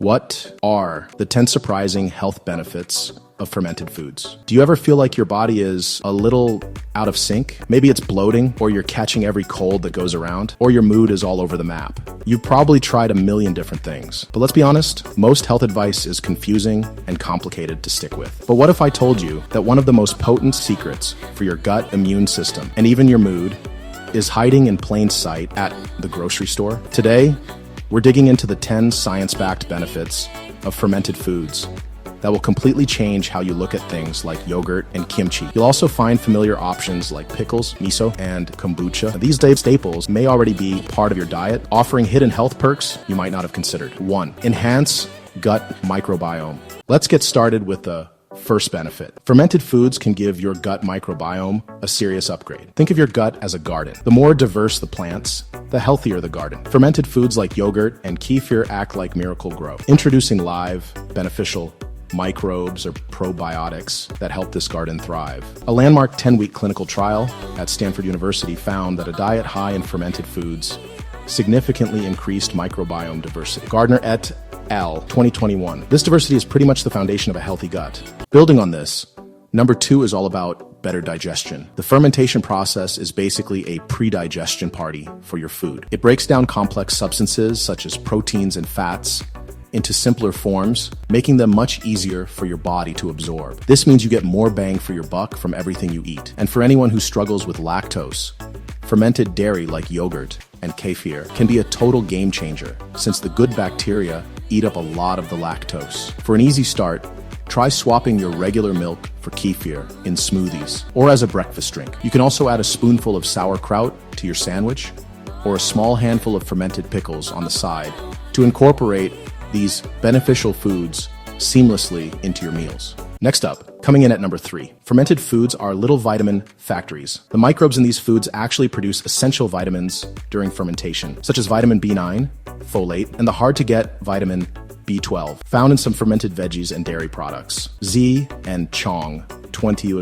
What are the 10 surprising health benefits of fermented foods? Do you ever feel like your body is a little out of sync? Maybe it's bloating, or you're catching every cold that goes around, or your mood is all over the map. You've probably tried a million different things. But let's be honest, most health advice is confusing and complicated to stick with. But what if I told you that one of the most potent secrets for your gut immune system, and even your mood, is hiding in plain sight at the grocery store? Today, we're digging into the 10 science-backed benefits of fermented foods that will completely change how you look at things like yogurt and kimchi. You'll also find familiar options like pickles, miso, and kombucha. These staples may already be part of your diet, offering hidden health perks you might not have considered. 1. Enhance gut microbiome. Let's get started with the first benefit. Fermented foods can give your gut microbiome a serious upgrade. Think of your gut as a garden. The more diverse the plants, the healthier the garden. Fermented foods like yogurt and kefir act like miracle grow, introducing live, beneficial microbes or probiotics that help this garden thrive. A landmark 10-week clinical trial at Stanford University found that a diet high in fermented foods significantly increased microbiome diversity. Gardner et al. 2021. This diversity is pretty much the foundation of a healthy gut. Building on this, number 2 is all about better digestion. The fermentation process is basically a pre-digestion party for your food. It breaks down complex substances such as proteins and fats into simpler forms, making them much easier for your body to absorb. This means you get more bang for your buck from everything you eat. And for anyone who struggles with lactose, fermented dairy like yogurt and kefir can be a total game changer, since the good bacteria eat up a lot of the lactose. For an easy start, try swapping your regular milk for kefir in smoothies or as a breakfast drink. You can also add a spoonful of sauerkraut to your sandwich or a small handful of fermented pickles on the side to incorporate these beneficial foods seamlessly into your meals. Next up, coming in at number 3, fermented foods are little vitamin factories. The microbes in these foods actually produce essential vitamins during fermentation, such as vitamin B9, folate, and the hard-to-get vitamin B12, found in some fermented veggies and dairy products. Z and Chong 20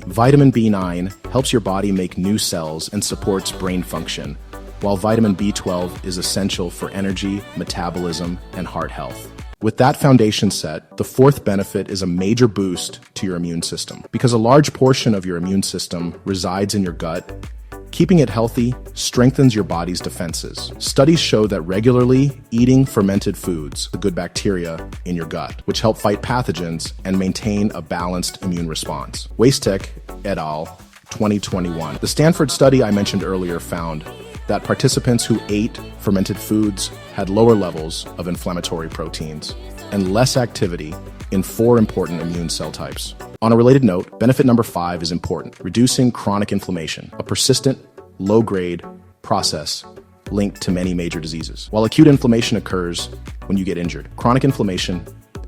Vitamin B9 helps your body make new cells and supports brain function, while vitamin B12 is essential for energy, metabolism, and heart health. With that foundation set, the 4th benefit is a major boost to your immune system. Because a large portion of your immune system resides in your gut, keeping it healthy strengthens your body's defenses. Studies show that regularly eating fermented foods, the good bacteria in your gut, which help fight pathogens and maintain a balanced immune response. Wastek et al. 2021. The Stanford study I mentioned earlier found that participants who ate fermented foods had lower levels of inflammatory proteins and less activity in 4 important immune cell types. On a related note, benefit number 5 is important: reducing chronic inflammation, a persistent, low-grade process linked to many major diseases. While acute inflammation occurs when you get injured, chronic inflammation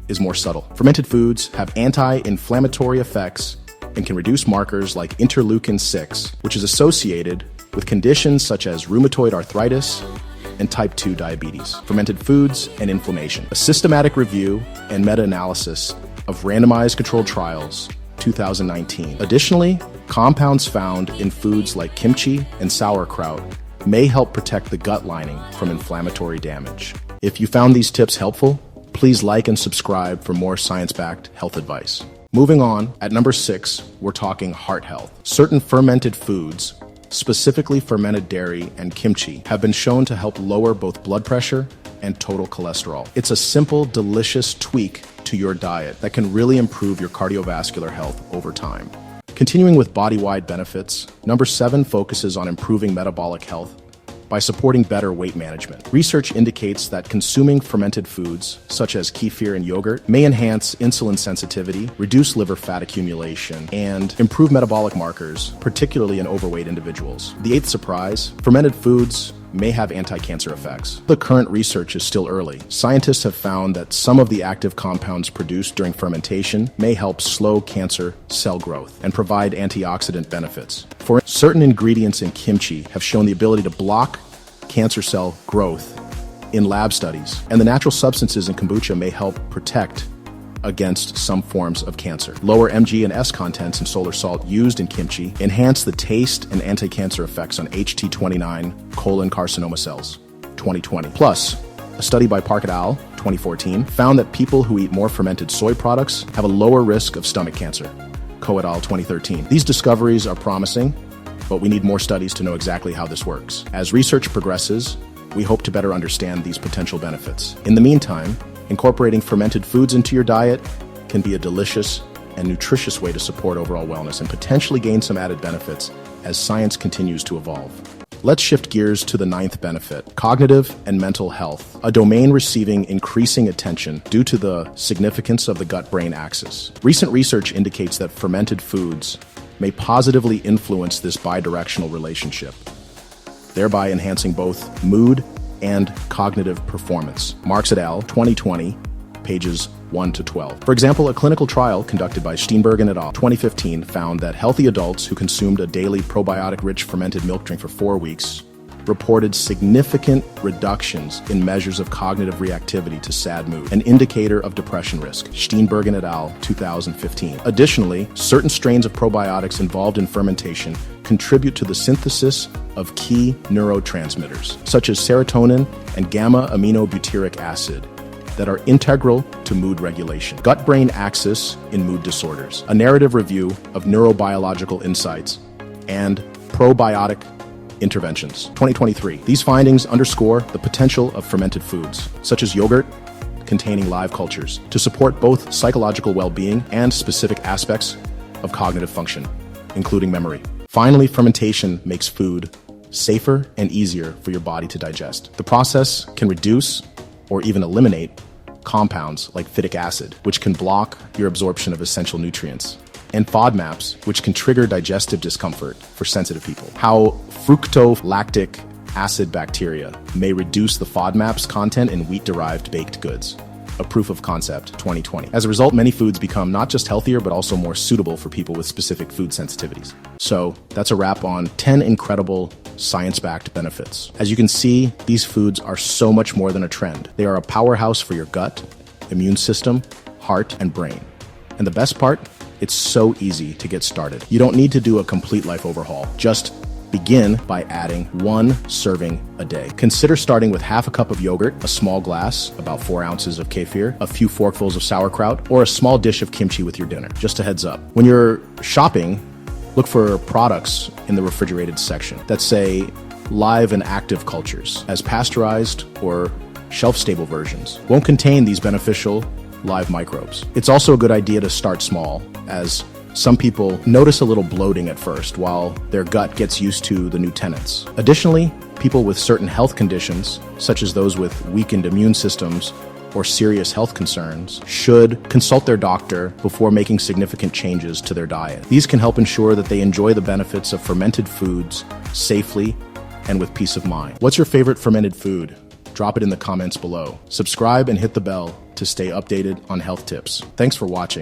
is more subtle. Fermented foods have anti-inflammatory effects and can reduce markers like interleukin-6, which is associated with conditions such as rheumatoid arthritis and type 2 diabetes. Fermented foods and inflammation. A systematic review and meta-analysis of randomized controlled trials, 2019. Additionally, compounds found in foods like kimchi and sauerkraut may help protect the gut lining from inflammatory damage. If you found these tips helpful, please like and subscribe for more science-backed health advice. Moving on, at number 6, we're talking heart health. Certain fermented foods, specifically fermented dairy and kimchi, have been shown to help lower both blood pressure and total cholesterol. It's a simple, delicious tweak to your diet that can really improve your cardiovascular health over time. Continuing with body-wide benefits, number 7 focuses on improving metabolic health by supporting better weight management. Research indicates that consuming fermented foods, such as kefir and yogurt, may enhance insulin sensitivity, reduce liver fat accumulation, and improve metabolic markers, particularly in overweight individuals. The 8th surprise, fermented foods may have anti-cancer effects. The current research is still early. Scientists have found that some of the active compounds produced during fermentation may help slow cancer cell growth and provide antioxidant benefits. For certain ingredients in kimchi have shown the ability to block cancer cell growth in lab studies, and the natural substances in kombucha may help protect against some forms of cancer. Lower Mg and S contents in solar salt used in kimchi enhance the taste and anti-cancer effects on HT29 colon carcinoma cells. 2020. Plus, a study by Park et al. 2014, found that people who eat more fermented soy products have a lower risk of stomach cancer. Co et al. 2013. These discoveries are promising, but we need more studies to know exactly how this works. As research progresses, we hope to better understand these potential benefits. In the meantime, incorporating fermented foods into your diet can be a delicious and nutritious way to support overall wellness and potentially gain some added benefits as science continues to evolve. Let's shift gears to the ninth benefit, cognitive and mental health, a domain receiving increasing attention due to the significance of the gut-brain axis. Recent research indicates that fermented foods may positively influence this bidirectional relationship, thereby enhancing both mood and cognitive performance. Marks et al., 2020, pages 1 to 12. For example, a clinical trial conducted by Steenbergen et al. 2015 found that healthy adults who consumed a daily probiotic-rich fermented milk drink for 4 weeks reported significant reductions in measures of cognitive reactivity to sad mood, an indicator of depression risk. Steenbergen et al. 2015. Additionally, certain strains of probiotics involved in fermentation contribute to the synthesis of key neurotransmitters, such as serotonin and gamma-aminobutyric acid, that are integral to mood regulation. Gut-brain axis in mood disorders, a narrative review of neurobiological insights and probiotic interventions. 2023. These findings underscore the potential of fermented foods, such as yogurt containing live cultures, to support both psychological well-being and specific aspects of cognitive function, including memory. Finally, fermentation makes food safer and easier for your body to digest. The process can reduce or even eliminate compounds like phytic acid, which can block your absorption of essential nutrients, and FODMAPs, which can trigger digestive discomfort for sensitive people. How fructolactic acid bacteria may reduce the FODMAPs content in wheat-derived baked goods. A proof of concept, 2020. As a result, many foods become not just healthier, but also more suitable for people with specific food sensitivities. So that's a wrap on 10 incredible science-backed benefits. As you can see, these foods are so much more than a trend. They are a powerhouse for your gut, immune system, heart, and brain. And the best part, it's so easy to get started. You don't need to do a complete life overhaul. Just begin by adding 1 serving a day. Consider starting with half a cup of yogurt, a small glass, about 4 ounces of kefir, a few forkfuls of sauerkraut, or a small dish of kimchi with your dinner. Just a heads up. When you're shopping, look for products in the refrigerated section that say live and active cultures, as pasteurized or shelf-stable versions won't contain these beneficial live microbes. It's also a good idea to start small, as some people notice a little bloating at first while their gut gets used to the new tenets. Additionally, people with certain health conditions, such as those with weakened immune systems or serious health concerns, should consult their doctor before making significant changes to their diet. These can help ensure that they enjoy the benefits of fermented foods safely and with peace of mind. What's your favorite fermented food? Drop it in the comments below. Subscribe and hit the bell to stay updated on health tips. Thanks for watching.